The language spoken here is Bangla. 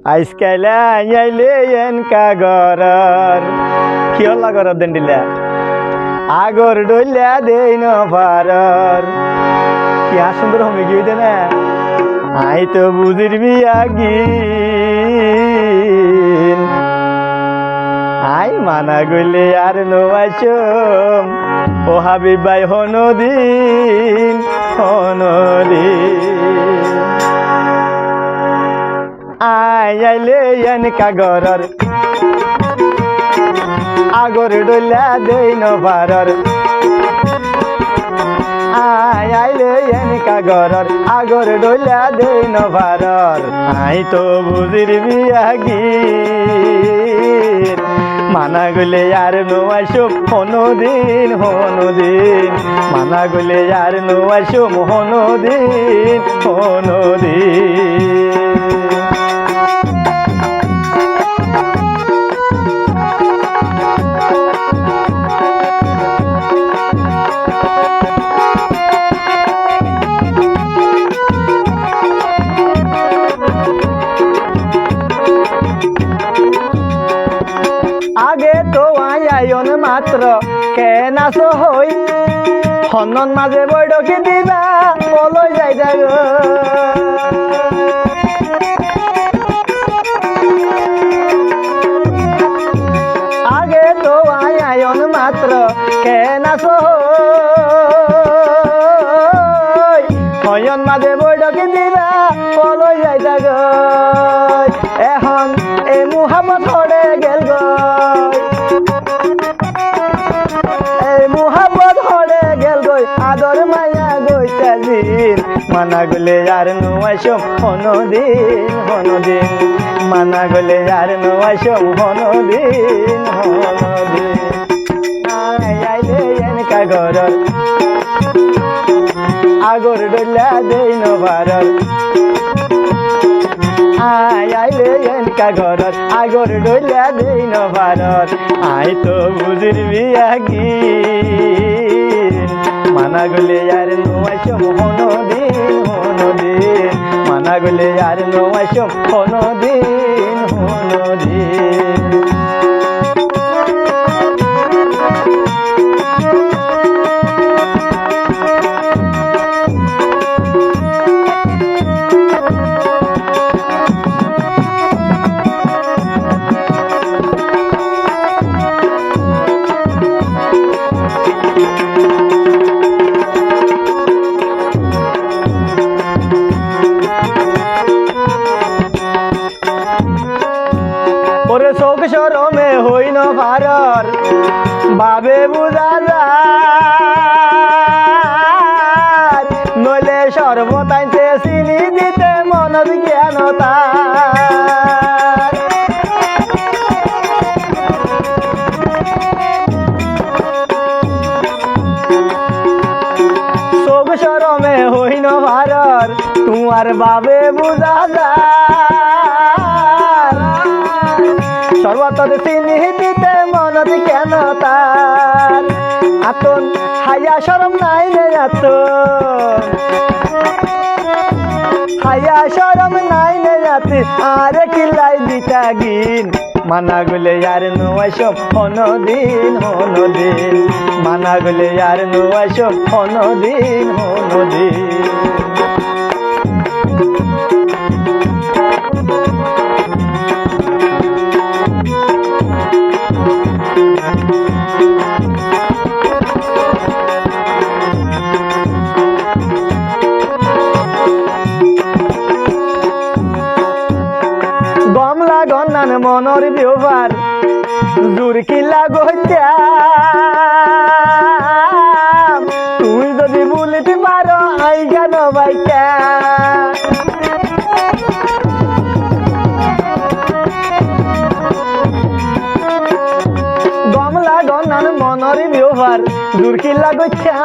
আইসকাইলা আইলে এনকা গরর কি হল্লা গরর দেন দিলা আগর ডইলা দেই ন পারর কি সুন্দর হবে কি হইতে না আই তো বুঝির বিয়াগি আই মানা গইলে আর নোয়াইছম ও হাবিব ভাই হনদিন আইলে এনকা গরর আগর ডইলা দেই ন পারর আইলে এনকা গরর আগর ডইলা দেই ন পারর আই তো বুঝির বিয়াগি মানা গলে আর নোয়াইছম হনদিন মানা গলে আর নোয়াইছম হনদিন আগে তো আয়ন মাত্র কেন আসো হই হনন মাঝে বৈঠকে দিবা বলই যাই গো আগে তো আয়ন মাত্র কেন আসো হয়ন মাঝে বৈঠকে দিবা বলই যাই গো এখন এ মুহাম্মদ হড়ে গেল গো আদর মায়া গইতাজিন মানা গলে আর নোয়াইছম হনদিন মানা গলে আর নোয়াইছম হনদিন আইলে এনকা গরর আগর ডইলা দেই ন পারর আইলে এনকা গরর আগর ডইলা দেই ন পারর আই তো বুঝির বিয়াগি মানা গলে আর নোয়াইছম হনদিন মানা গলে আর নোয়াইছম হনদিন ওরে শোক শরমে হই ন পারর বাবে বুঝা যায় নইলে সর্বতাইতে চিনি দিতে মনত জ্ঞানতা শোক শরমে হই ন পারর তোমার বাবে বুঝা যায় সর্বতর চিনি দিতে মনত কেন তার আতন হায়া শরম নাই নে হায়া শরম নাই নে আরে কিলাই দিতা গিন মানা গলে আর নোয়াইছম হনদিন মানা গলে আর নোয়াইছম হনদিন গমলা গন্নান মনর ব্যবহার জোর কিলা গইতা তুই যদি বলিতে পারো আই গান বাইকা গমলা গন্নান মনর ব্যবহার জোর কিলা গইতা